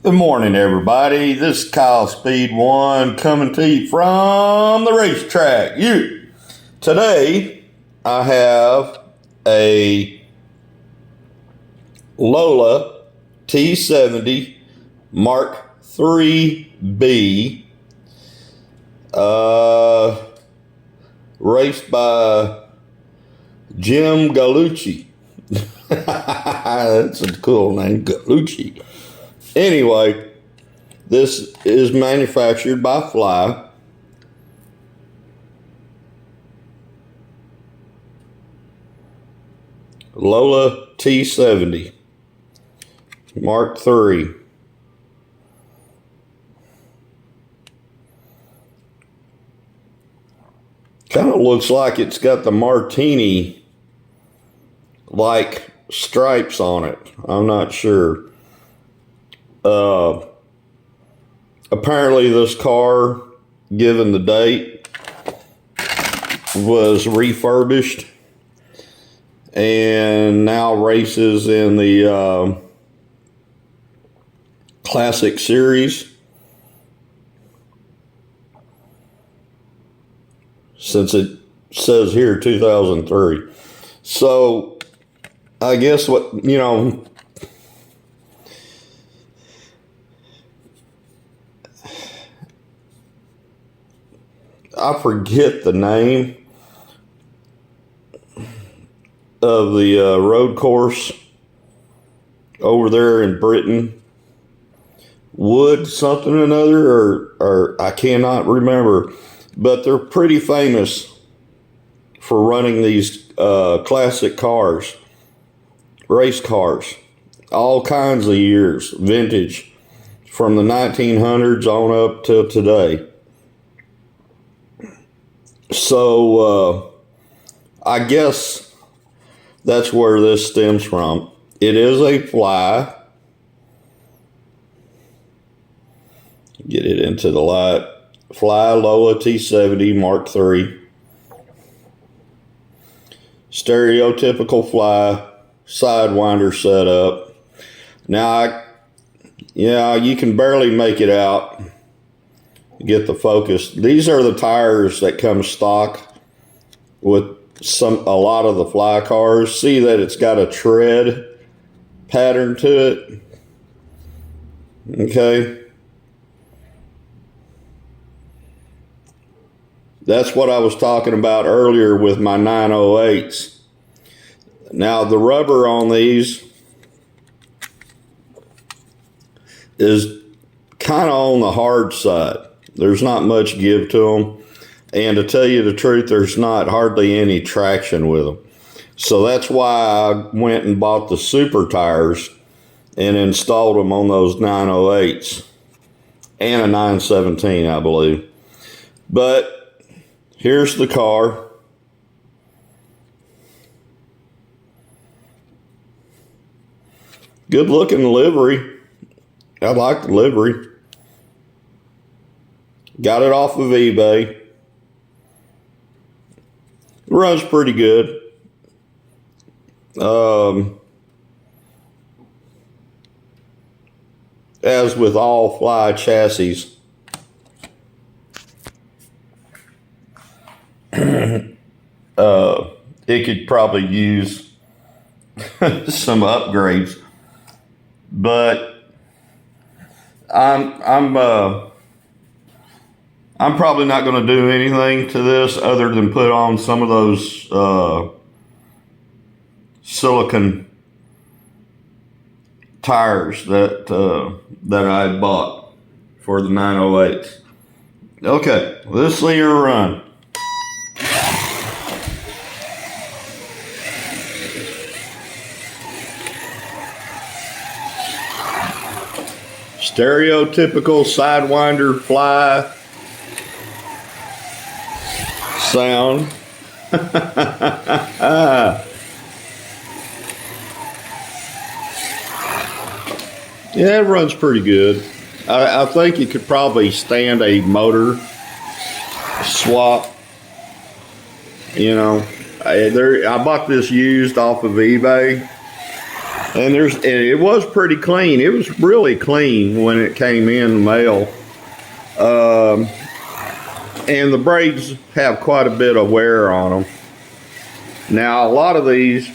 Good morning, everybody. This is Kyle Speed One coming to you from the racetrack. Today, I have a Lola T70 Mk3B, raced by Jim Gallucci. That's a cool name, Gallucci. Anyway, this is manufactured by Fly. Lola T70 Mk3. Kind of looks like it's got the martini like stripes on it. I'm not sure. Apparently this car, given the date, was refurbished and now races in the Classic Series, since it says here 2003. So I guess what, I forget the name of the road course over there in Britain. Wood something or another, or I cannot remember. But they're pretty famous for running these classic cars, race cars, all kinds of years, vintage, from the 1900s on up till today. So I guess that's where this stems from. It is a Fly. Get it into the light. Fly Lola T70 Mk3. Stereotypical Fly Sidewinder setup. Now, you can barely make it out. Get the focus. These are the tires that come stock with a lot of the Fly cars. See that it's got a tread pattern to it. Okay. That's what I was talking about earlier with my 908s. Now the rubber on these is kind of on the hard side. There's not much give to them. And to tell you the truth, there's not hardly any traction with them. So that's why I went and bought the super tires and installed them on those 908s and a 917, I believe. But here's the car. Good looking livery. I like the livery. Got it off of eBay. It runs pretty good. As with all Fly chassis, it could probably use some upgrades, but I'm probably not going to do anything to this other than put on some of those silicone tires that I bought for the 908s. Okay, let's see her run. Stereotypical Sidewinder Fly sound. Yeah, it runs pretty good. I think you could probably stand a motor swap. I bought this used off of eBay. And it was pretty clean. It was really clean when it came in the mail. And the braids have quite a bit of wear on them. Now, a lot of these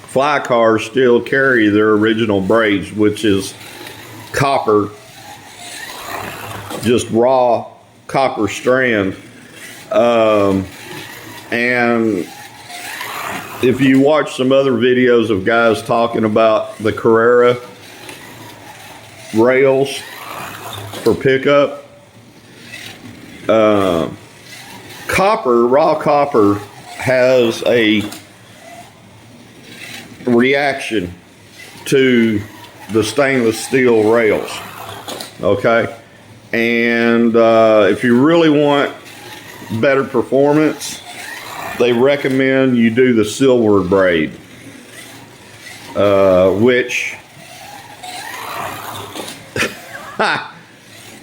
Fly cars still carry their original braids, which is copper, just raw copper strand. And if you watch some other videos of guys talking about the Carrera rails for pickup, raw copper has a reaction to the stainless steel rails. Okay, and if you really want better performance, they recommend you do the silver braid, which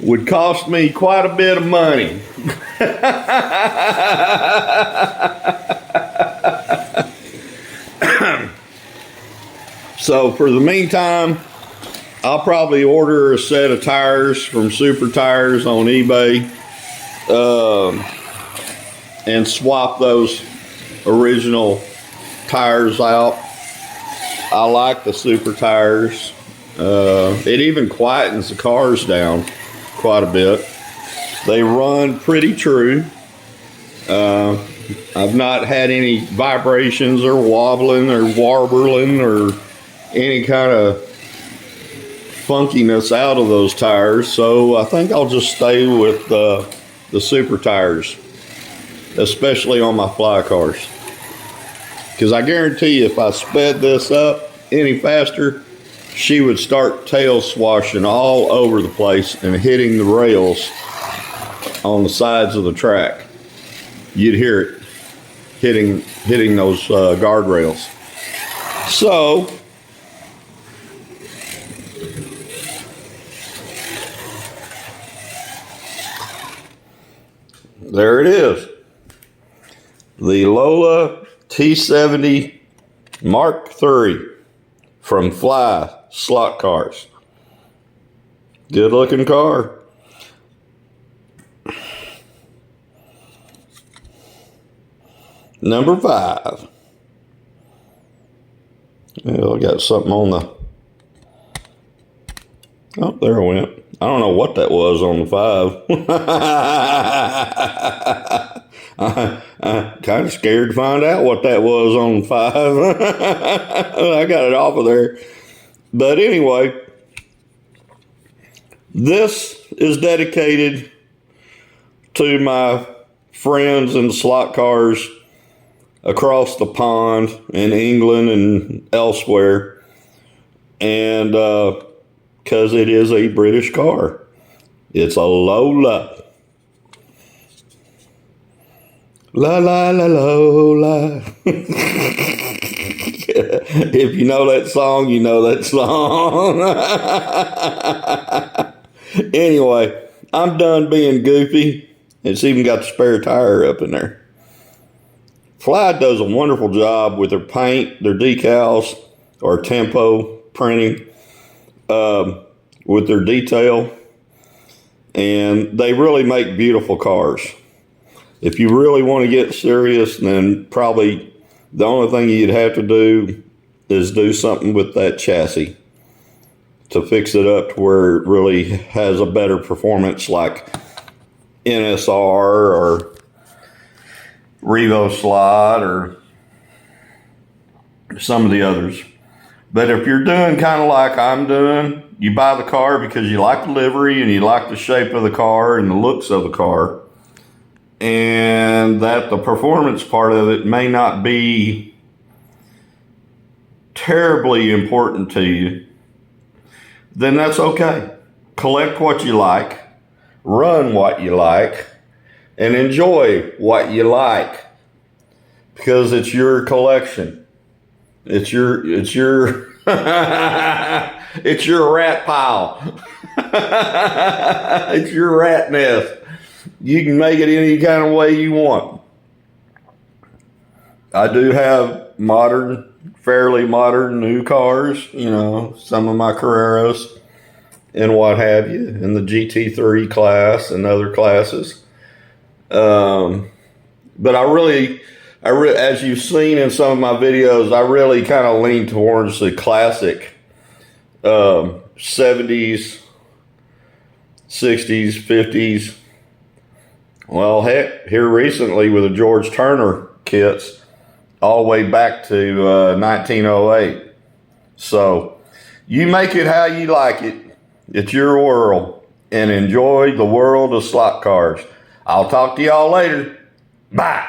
would cost me quite a bit of money. So for the meantime, I'll probably order a set of tires from Super Tires on eBay, and swap those original tires out. I like the Super Tires. It even quietens the cars down quite a bit. They run pretty true. I've not had any vibrations or wobbling or warbling or any kind of funkiness out of those tires. So I think I'll just stay with the Super Tires, especially on my Fly cars. Because I guarantee you, if I sped this up any faster, she would start tail swashing all over the place and hitting the rails on the sides of the track. You'd hear it hitting those guardrails. So there it is. The Lola T70 Mk3 from Fly Slot Cars. Good looking car. Number 5. Well, I got something on the... Oh, there it went. I don't know what that was on the 5. I'm kind of scared to find out what that was on the 5. I got it off of there. But anyway, this is dedicated to my friends in slot cars across the pond in England and elsewhere. And because it is a British car. It's a Lola. La la la Lola. If you know that song, you know that song. Anyway, I'm done being goofy. It's even got the spare tire up in there. Fly does a wonderful job with their paint, their decals, or tempo printing, with their detail. And they really make beautiful cars. If you really want to get serious, then probably the only thing you'd have to do is do something with that chassis to fix it up to where it really has a better performance, like NSR or Revo Slot or some of the others. But if you're doing kind of like I'm doing, you buy the car because you like the livery and you like the shape of the car and the looks of the car, and that the performance part of it may not be terribly important to you, then that's okay. Collect what you like, run what you like, and enjoy what you like, because it's your collection. It's your it's your rat pile. It's your rat nest. You can make it any kind of way you want. I do have modern fairly modern new cars, you know, some of my Carreras and what have you, in the GT3 class and other classes. But as you've seen in some of my videos, I really kind of lean towards the classic 70s, 60s, 50s. Well, heck, here recently with the George Turner kits, all the way back to 1908. So you make it how you like it. It's your world, and enjoy the world of slot cars. I'll talk to y'all later. Bye.